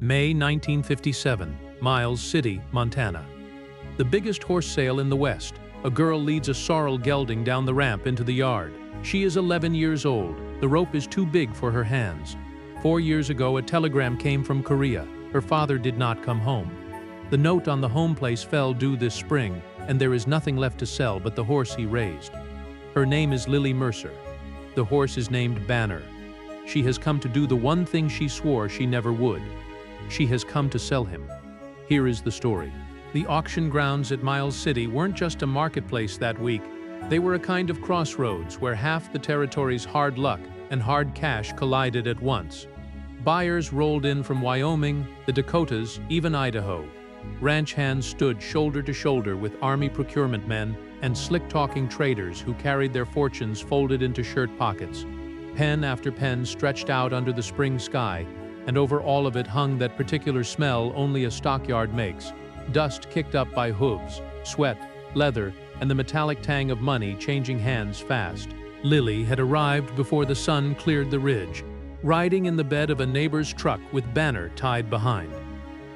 May 1957, Miles City, Montana. The biggest horse sale in the West. A girl leads a sorrel gelding down the ramp into the yard. She is 11 years old. The rope is too big for her hands. 4 years ago, a telegram came from Korea. Her father did not come home. The note on the home place fell due this spring, and there is nothing left to sell but the horse he raised. Her name is Lily Mercer. The horse is named Banner. She has come to do the one thing she swore she never would. She has come to sell him. Here is the story. The auction grounds at Miles City weren't just a marketplace that week. They were a kind of crossroads where half the territory's hard luck and hard cash collided at once. Buyers rolled in from Wyoming, the Dakotas, even Idaho. Ranch hands stood shoulder to shoulder with Army procurement men and slick-talking traders who carried their fortunes folded into shirt pockets. Pen after pen stretched out under the spring sky, and over all of it hung that particular smell only a stockyard makes. Dust kicked up by hooves, sweat, leather, and the metallic tang of money changing hands fast. Lily had arrived before the sun cleared the ridge, riding in the bed of a neighbor's truck with Banner tied behind.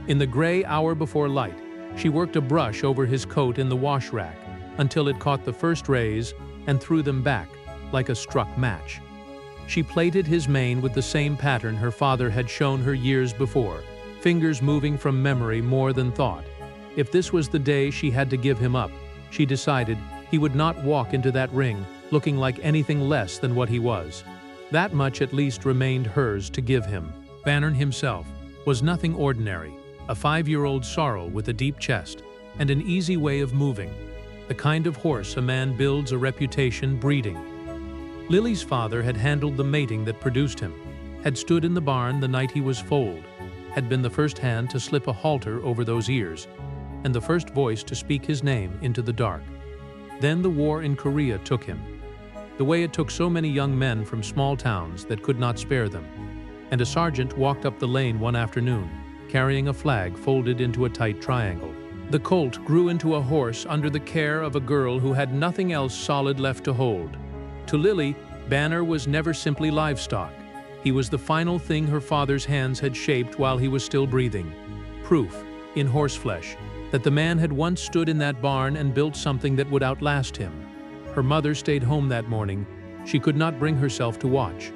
In the gray hour before light, she worked a brush over his coat in the wash rack until it caught the first rays and threw them back like a struck match. She plaited his mane with the same pattern her father had shown her years before, fingers moving from memory more than thought. If this was the day she had to give him up, she decided he would not walk into that ring looking like anything less than what he was. That much at least remained hers to give him. Banner himself was nothing ordinary, a 5-year-old sorrel with a deep chest and an easy way of moving, the kind of horse a man builds a reputation breeding. Lily's father had handled the mating that produced him, had stood in the barn the night he was foaled, had been the first hand to slip a halter over those ears, and the first voice to speak his name into the dark. Then the war in Korea took him, the way it took so many young men from small towns that could not spare them, and a sergeant walked up the lane one afternoon, carrying a flag folded into a tight triangle. The colt grew into a horse under the care of a girl who had nothing else solid left to hold. To Lily, Banner was never simply livestock. He was the final thing her father's hands had shaped while he was still breathing. Proof, in horseflesh, that the man had once stood in that barn and built something that would outlast him. Her mother stayed home that morning. She could not bring herself to watch.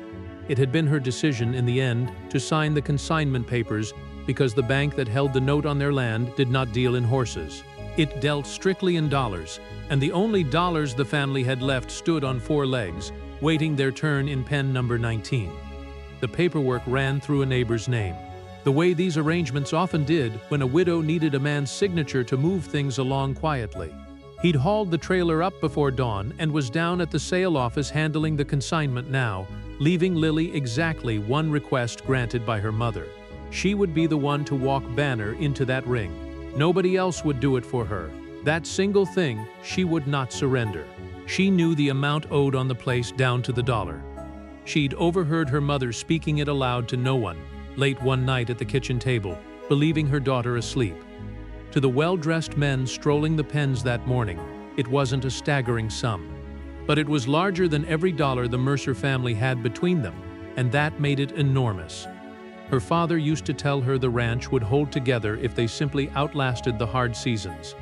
It had been her decision in the end to sign the consignment papers because the bank that held the note on their land did not deal in horses. It dealt strictly in dollars, and the only dollars the family had left stood on 4 legs, waiting their turn in pen number 19. The paperwork ran through a neighbor's name, the way these arrangements often did when a widow needed a man's signature to move things along quietly. He'd hauled the trailer up before dawn and was down at the sale office handling the consignment now, leaving Lily exactly one request granted by her mother. She would be the one to walk Banner into that ring. Nobody else would do it for her. That single thing she would not surrender. She knew the amount owed on the place down to the dollar. She'd overheard her mother speaking it aloud to no one, late one night at the kitchen table, believing her daughter asleep. To the well-dressed men strolling the pens that morning, it wasn't a staggering sum. But it was larger than every dollar the Mercer family had between them, and that made it enormous. Her father used to tell her the ranch would hold together if they simply outlasted the hard seasons.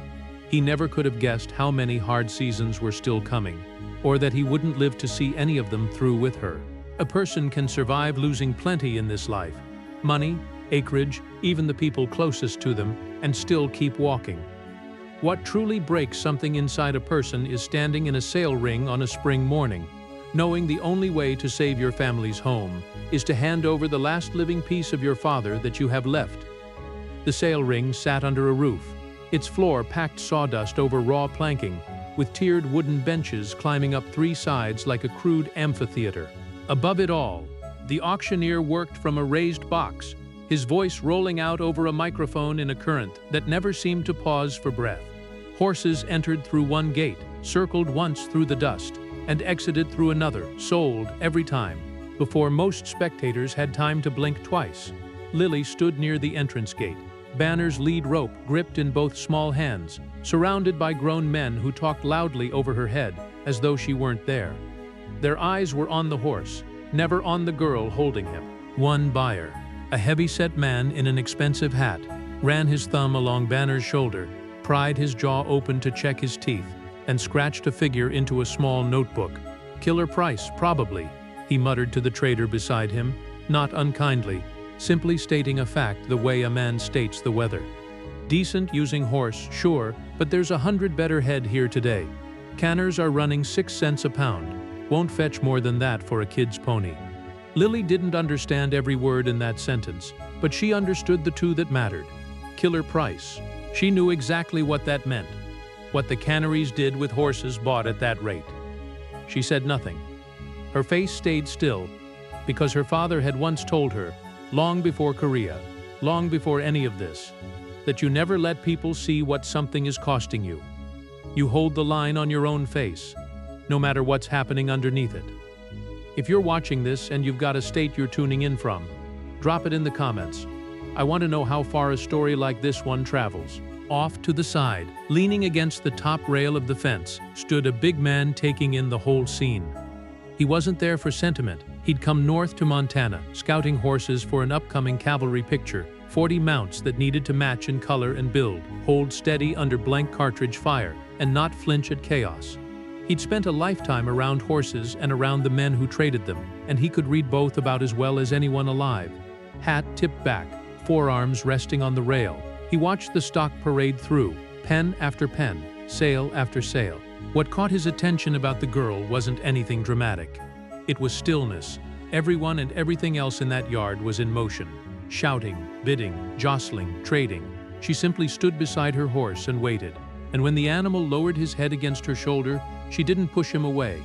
He never could have guessed how many hard seasons were still coming, or that he wouldn't live to see any of them through with her. A person can survive losing plenty in this life, money, acreage, even the people closest to them, and still keep walking. What truly breaks something inside a person is standing in a sale ring on a spring morning, knowing the only way to save your family's home is to hand over the last living piece of your father that you have left. The sale ring sat under a roof, its floor packed sawdust over raw planking, with tiered wooden benches climbing up 3 sides like a crude amphitheater. Above it all, the auctioneer worked from a raised box, his voice rolling out over a microphone in a current that never seemed to pause for breath. Horses entered through one gate, circled once through the dust, and exited through another, sold every time, before most spectators had time to blink twice. Lily stood near the entrance gate, Banner's lead rope gripped in both small hands, surrounded by grown men who talked loudly over her head as though she weren't there. Their eyes were on the horse, never on the girl holding him. One buyer. A heavy-set man in an expensive hat ran his thumb along Banner's shoulder, pried his jaw open to check his teeth, and scratched a figure into a small notebook. "Killer Price, probably," he muttered to the trader beside him, not unkindly, simply stating a fact the way a man states the weather. "Decent using horse, sure, but there's 100 better head here today. Canners are running 6 cents a pound. Won't fetch more than that for a kid's pony." Lily didn't understand every word in that sentence, but she understood the two that mattered. Killer Price. She knew exactly what that meant, what the canneries did with horses bought at that rate. She said nothing. Her face stayed still, because her father had once told her, long before Korea, long before any of this, that you never let people see what something is costing you. You hold the line on your own face, no matter what's happening underneath it. If you're watching this and you've got a state you're tuning in from, drop it in the comments. I want to know how far a story like this one travels. Off to the side, leaning against the top rail of the fence, stood a big man taking in the whole scene. He wasn't there for sentiment. He'd come north to Montana, scouting horses for an upcoming cavalry picture, 40 mounts that needed to match in color and build, hold steady under blank cartridge fire, and not flinch at chaos. He'd spent a lifetime around horses and around the men who traded them, and he could read both about as well as anyone alive. Hat tipped back, forearms resting on the rail, he watched the stock parade through, pen after pen, sale after sale. What caught his attention about the girl wasn't anything dramatic. It was stillness. Everyone and everything else in that yard was in motion. Shouting, bidding, jostling, trading. She simply stood beside her horse and waited. And when the animal lowered his head against her shoulder, she didn't push him away.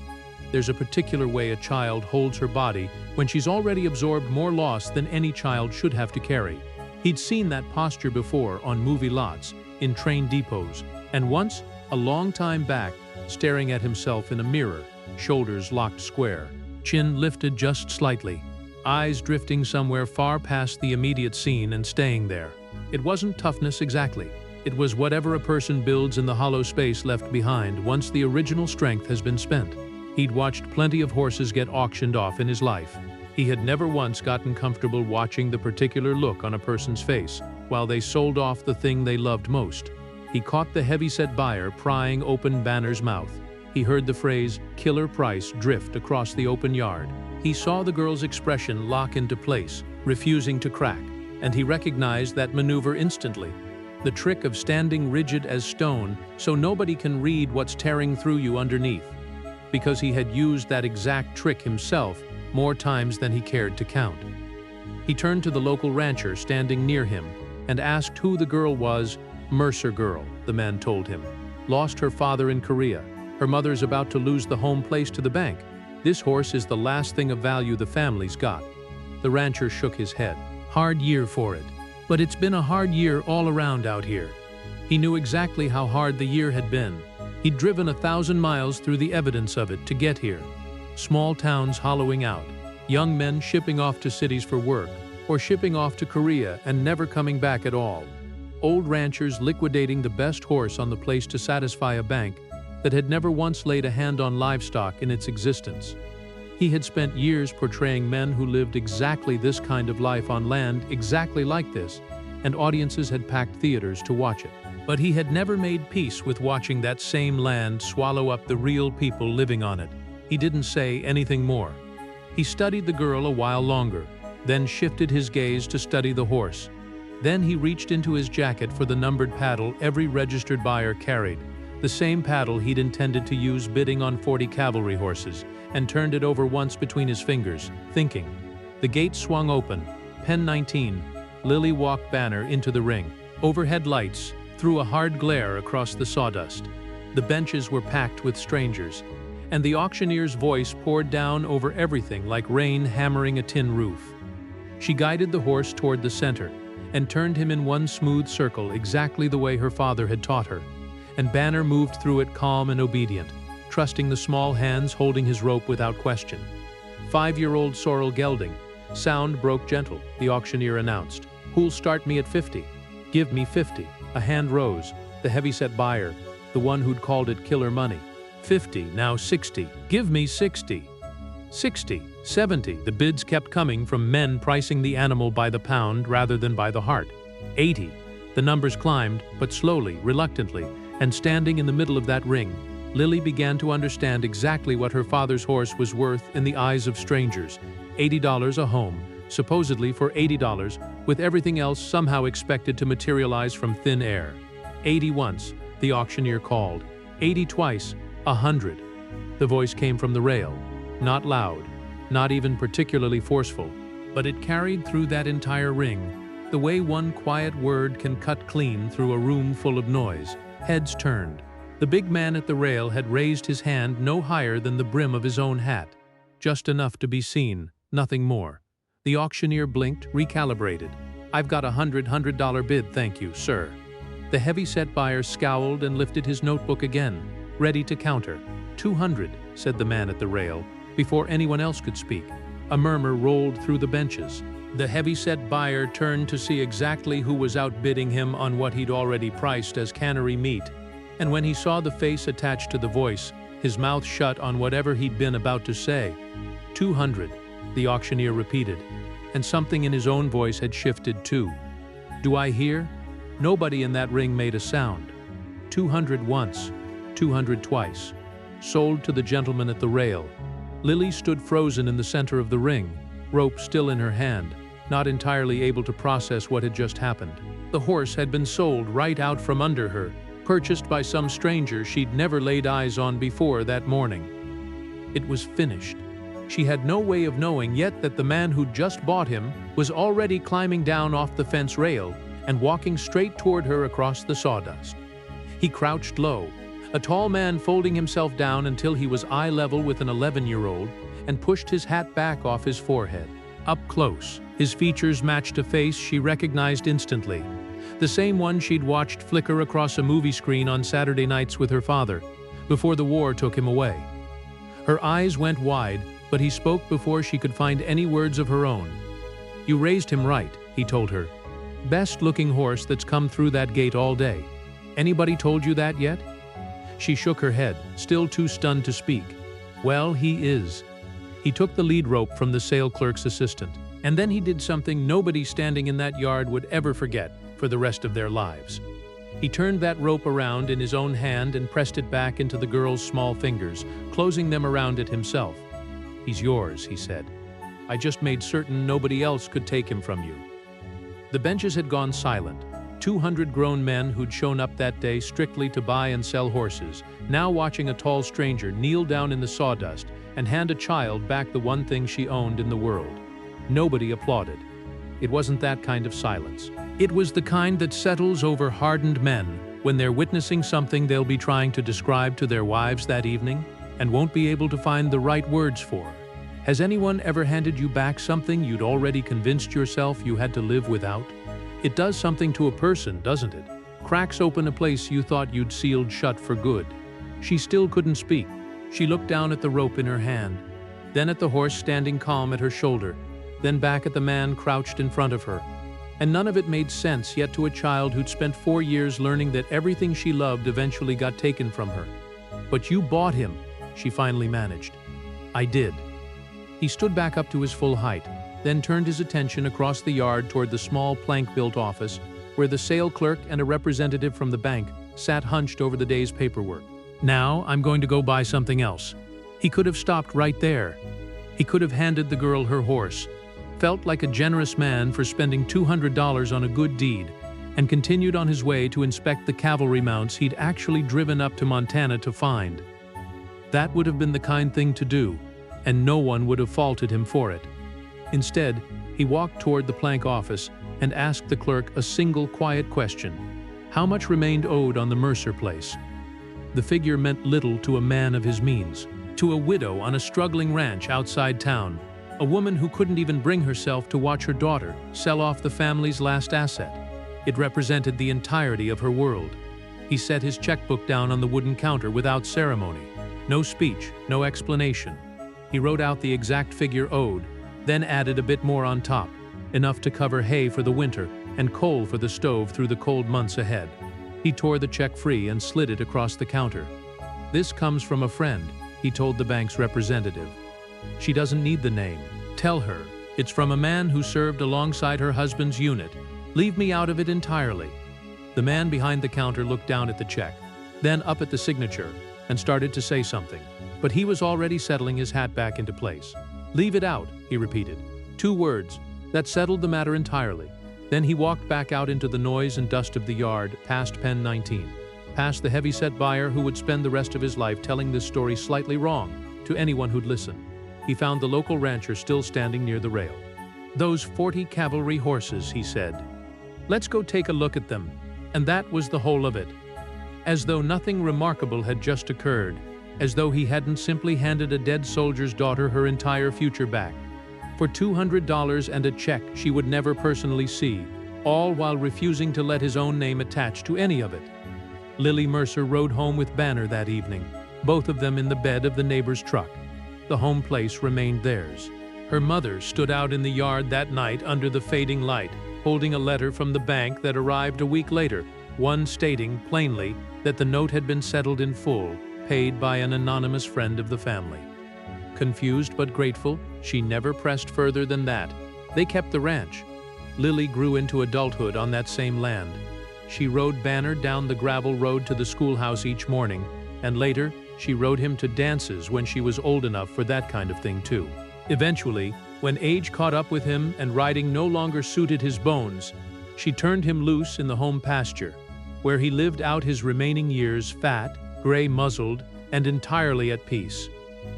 There's a particular way a child holds her body when she's already absorbed more loss than any child should have to carry. He'd seen that posture before on movie lots, in train depots, and once, a long time back, staring at himself in a mirror, shoulders locked square, chin lifted just slightly, eyes drifting somewhere far past the immediate scene and staying there. It wasn't toughness exactly. It was whatever a person builds in the hollow space left behind once the original strength has been spent. He'd watched plenty of horses get auctioned off in his life. He had never once gotten comfortable watching the particular look on a person's face while they sold off the thing they loved most. He caught the heavy-set buyer prying open Banner's mouth. He heard the phrase, "Killer Price," drift across the open yard. He saw the girl's expression lock into place, refusing to crack, and he recognized that maneuver instantly. The trick of standing rigid as stone so nobody can read what's tearing through you underneath. Because he had used that exact trick himself more times than he cared to count. He turned to the local rancher standing near him and asked who the girl was. "Mercer girl," the man told him. "Lost her father in Korea. Her mother's about to lose the home place to the bank. This horse is the last thing of value the family's got." The rancher shook his head. "Hard year for it. But it's been a hard year all around out here." He knew exactly how hard the year had been. He'd driven 1,000 miles through the evidence of it to get here. Small towns hollowing out, young men shipping off to cities for work, or shipping off to Korea and never coming back at all. Old ranchers liquidating the best horse on the place to satisfy a bank that had never once laid a hand on livestock in its existence. He had spent years portraying men who lived exactly this kind of life on land exactly like this, and audiences had packed theaters to watch it. But he had never made peace with watching that same land swallow up the real people living on it. He didn't say anything more. He studied the girl a while longer, then shifted his gaze to study the horse. Then he reached into his jacket for the numbered paddle every registered buyer carried, the same paddle he'd intended to use bidding on 40 cavalry horses, and turned it over once between his fingers, thinking. The gate swung open. Pen 19. Lily walked Banner into the ring. Overhead lights threw a hard glare across the sawdust. The benches were packed with strangers, and the auctioneer's voice poured down over everything like rain hammering a tin roof. She guided the horse toward the center and turned him in one smooth circle exactly the way her father had taught her, and Banner moved through it calm and obedient, trusting the small hands holding his rope without question. 5-year-old sorrel gelding. Sound broke gentle, the auctioneer announced. "Who'll start me at 50? Give me 50. A hand rose. The heavy-set buyer, the one who'd called it killer money. 50, now 60. Give me 60. 60, 70. The bids kept coming from men pricing the animal by the pound rather than by the heart. 80. The numbers climbed, but slowly, reluctantly, and standing in the middle of that ring, Lily began to understand exactly what her father's horse was worth in the eyes of strangers. $80 a home, supposedly for $80, with everything else somehow expected to materialize from thin air. 80 once, the auctioneer called. 80 twice, 100. The voice came from the rail. Not loud, not even particularly forceful, but it carried through that entire ring, the way one quiet word can cut clean through a room full of noise. Heads turned. The big man at the rail had raised his hand no higher than the brim of his own hat, just enough to be seen, nothing more. The auctioneer blinked, recalibrated. "I've got $100 bid, thank you, sir." The heavy-set buyer scowled and lifted his notebook again, ready to counter. 200, said the man at the rail, before anyone else could speak. A murmur rolled through the benches. The heavy-set buyer turned to see exactly who was outbidding him on what he'd already priced as cannery meat, and when he saw the face attached to the voice, his mouth shut on whatever he'd been about to say. 200, the auctioneer repeated, and something in his own voice had shifted too. Do I hear? Nobody in that ring made a sound. 200 once, 200 twice. Sold to the gentleman at the rail. Lily stood frozen in the center of the ring, rope still in her hand, not entirely able to process what had just happened. The horse had been sold right out from under her, purchased by some stranger she'd never laid eyes on before that morning. It was finished. She had no way of knowing yet that the man who'd just bought him was already climbing down off the fence rail and walking straight toward her across the sawdust. He crouched low, a tall man folding himself down until he was eye level with an 11-year-old, and pushed his hat back off his forehead. Up close, his features matched a face she recognized instantly, the same one she'd watched flicker across a movie screen on Saturday nights with her father, before the war took him away. Her eyes went wide, but he spoke before she could find any words of her own. "You raised him right," he told her. "Best-looking horse that's come through that gate all day. Anybody told you that yet?" She shook her head, still too stunned to speak. "Well, he is." He took the lead rope from the sale clerk's assistant, and then he did something nobody standing in that yard would ever forget for the rest of their lives. He turned that rope around in his own hand and pressed it back into the girl's small fingers, closing them around it himself. "He's yours," he said. "I just made certain nobody else could take him from you." The benches had gone silent. 200 grown men who'd shown up that day strictly to buy and sell horses, now watching a tall stranger kneel down in the sawdust and hand a child back the one thing she owned in the world. Nobody applauded. It wasn't that kind of silence. It was the kind that settles over hardened men when they're witnessing something they'll be trying to describe to their wives that evening and won't be able to find the right words for. Has anyone ever handed you back something you'd already convinced yourself you had to live without? It does something to a person, doesn't it? Cracks open a place you thought you'd sealed shut for good. She still couldn't speak. She looked down at the rope in her hand, then at the horse standing calm at her shoulder, then back at the man crouched in front of her. And none of it made sense yet to a child who'd spent 4 years learning that everything she loved eventually got taken from her. "But you bought him," she finally managed. "I did." He stood back up to his full height, then turned his attention across the yard toward the small plank-built office, where the sale clerk and a representative from the bank sat hunched over the day's paperwork. "Now, I'm going to go buy something else." He could have stopped right there. He could have handed the girl her horse, felt like a generous man for spending $200 on a good deed, and continued on his way to inspect the cavalry mounts he'd actually driven up to Montana to find. That would have been the kind thing to do, and no one would have faulted him for it. Instead, he walked toward the plank office and asked the clerk a single quiet question. How much remained owed on the Mercer place? The figure meant little to a man of his means, to a widow on a struggling ranch outside town, a woman who couldn't even bring herself to watch her daughter sell off the family's last asset. It represented the entirety of her world. He set his checkbook down on the wooden counter without ceremony. No speech, no explanation. He wrote out the exact figure owed, then added a bit more on top, enough to cover hay for the winter and coal for the stove through the cold months ahead. He tore the check free and slid it across the counter. "This comes from a friend," he told the bank's representative. She doesn't need the name. Tell her, it's from a man who served alongside her husband's unit. Leave me out of it entirely. The man behind the counter looked down at the check, then up at the signature, and started to say something. But he was already settling his hat back into place. Leave it out, he repeated. 2 words. That settled the matter entirely. Then he walked back out into the noise and dust of the yard, past Pen 19. Past the heavy-set buyer who would spend the rest of his life telling this story slightly wrong to anyone who'd listen. He found the local rancher still standing near the rail. Those 40 cavalry horses, he said. Let's go take a look at them. And that was the whole of it. As though nothing remarkable had just occurred, as though he hadn't simply handed a dead soldier's daughter her entire future back. For $200 and a check she would never personally see, all while refusing to let his own name attach to any of it. Lily Mercer rode home with Banner that evening, both of them in the bed of the neighbor's truck. The home place remained theirs. Her mother stood out in the yard that night under the fading light, holding a letter from the bank that arrived a week later, one stating plainly that the note had been settled in full, paid by an anonymous friend of the family. Confused but grateful, she never pressed further than that. They kept the ranch. Lily grew into adulthood on that same land. She rode Banner down the gravel road to the schoolhouse each morning, and later, she rode him to dances when she was old enough for that kind of thing too. Eventually, when age caught up with him and riding no longer suited his bones, she turned him loose in the home pasture, where he lived out his remaining years fat, gray-muzzled, and entirely at peace.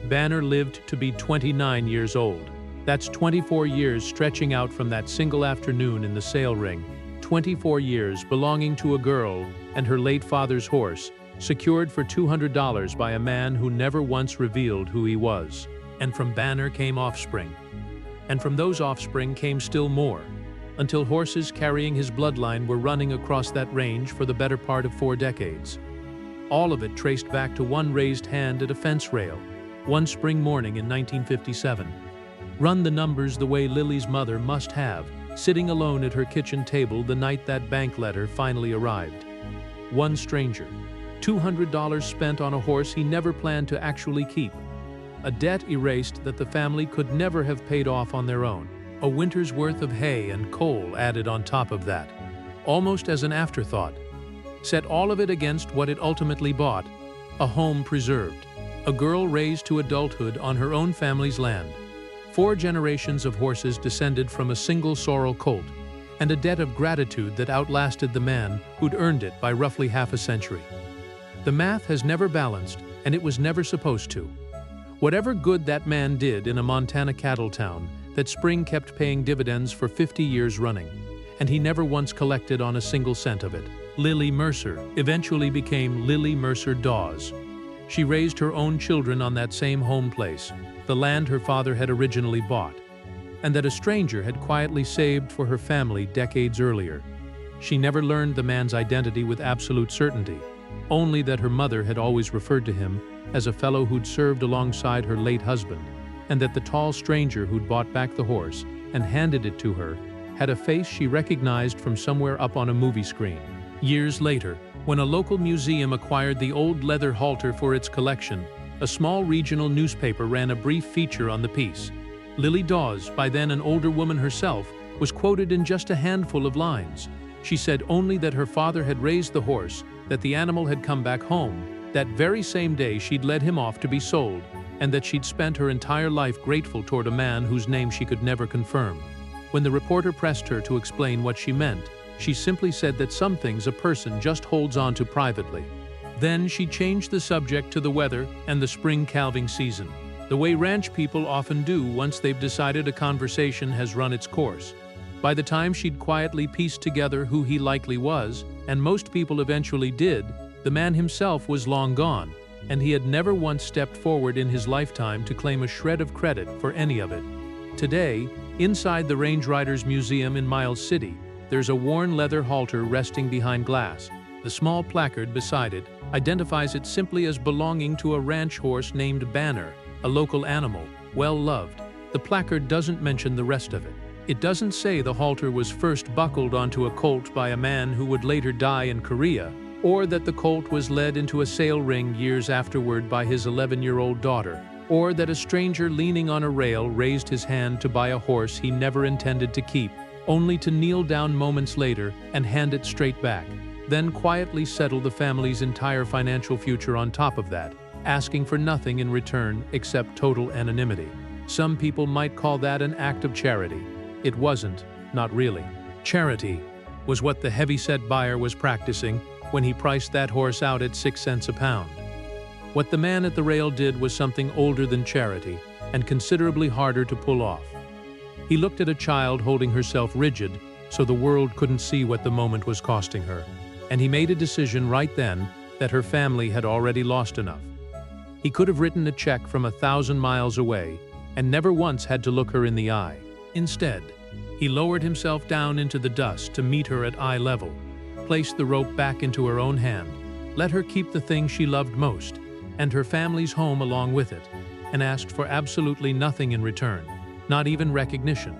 Banner lived to be 29 years old. That's 24 years stretching out from that single afternoon in the sale ring, 24 years belonging to a girl and her late father's horse, secured for $200 by a man who never once revealed who he was. And from Banner came offspring. And from those offspring came still more, until horses carrying his bloodline were running across that range for the better part of 4 decades. All of it traced back to one raised hand at a fence rail, one spring morning in 1957. Run the numbers the way Lily's mother must have, sitting alone at her kitchen table the night that bank letter finally arrived. One stranger, $200 spent on a horse he never planned to actually keep. A debt erased that the family could never have paid off on their own. A winter's worth of hay and coal added on top of that, almost as an afterthought. Set all of it against what it ultimately bought, a home preserved, a girl raised to adulthood on her own family's land, 4 generations of horses descended from a single sorrel colt, and a debt of gratitude that outlasted the man who'd earned it by roughly half a century. The math has never balanced, and it was never supposed to. Whatever good that man did in a Montana cattle town, that spring kept paying dividends for 50 years running, and he never once collected on a single cent of it. Lily Mercer eventually became Lily Mercer Dawes. She raised her own children on that same home place, the land her father had originally bought, and that a stranger had quietly saved for her family decades earlier. She never learned the man's identity with absolute certainty, only that her mother had always referred to him as a fellow who'd served alongside her late husband, and that the tall stranger who'd bought back the horse and handed it to her had a face she recognized from somewhere up on a movie screen. Years later, when a local museum acquired the old leather halter for its collection, a small regional newspaper ran a brief feature on the piece. Lily Dawes, by then an older woman herself, was quoted in just a handful of lines. She said only that her father had raised the horse, that the animal had come back home, that very same day she'd led him off to be sold, and that she'd spent her entire life grateful toward a man whose name she could never confirm. When the reporter pressed her to explain what she meant, she simply said that some things a person just holds on to privately. Then she changed the subject to the weather and the spring calving season, the way ranch people often do once they've decided a conversation has run its course. By the time she'd quietly pieced together who he likely was, and most people eventually did, the man himself was long gone, and he had never once stepped forward in his lifetime to claim a shred of credit for any of it. Today, inside the Range Riders Museum in Miles City, there's a worn leather halter resting behind glass. The small placard beside it identifies it simply as belonging to a ranch horse named Banner, a local animal, well loved. The placard doesn't mention the rest of it. It doesn't say the halter was first buckled onto a colt by a man who would later die in Korea, or that the colt was led into a sale ring years afterward by his 11-year-old daughter, Or that a stranger leaning on a rail raised his hand to buy a horse he never intended to keep, only to kneel down moments later and hand it straight back, then quietly settle the family's entire financial future on top of that, asking for nothing in return except total anonymity. Some people might call that an act of charity. It wasn't, not really. Charity was what the heavyset buyer was practicing when he priced that horse out at 6 cents a pound. What the man at the rail did was something older than charity and considerably harder to pull off. He looked at a child holding herself rigid so the world couldn't see what the moment was costing her, and he made a decision right then that her family had already lost enough. He could have written a check from 1,000 miles away and never once had to look her in the eye. Instead, he lowered himself down into the dust to meet her at eye level, placed the rope back into her own hand, let her keep the thing she loved most, and her family's home along with it, and asked for absolutely nothing in return, not even recognition.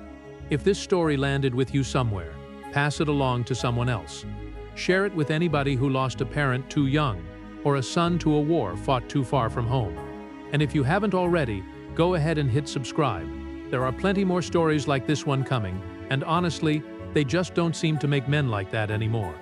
If this story landed with you somewhere, pass it along to someone else. Share it with anybody who lost a parent too young, or a son to a war fought too far from home. And if you haven't already, go ahead and hit subscribe. There are plenty more stories like this one coming, and honestly, they just don't seem to make men like that anymore.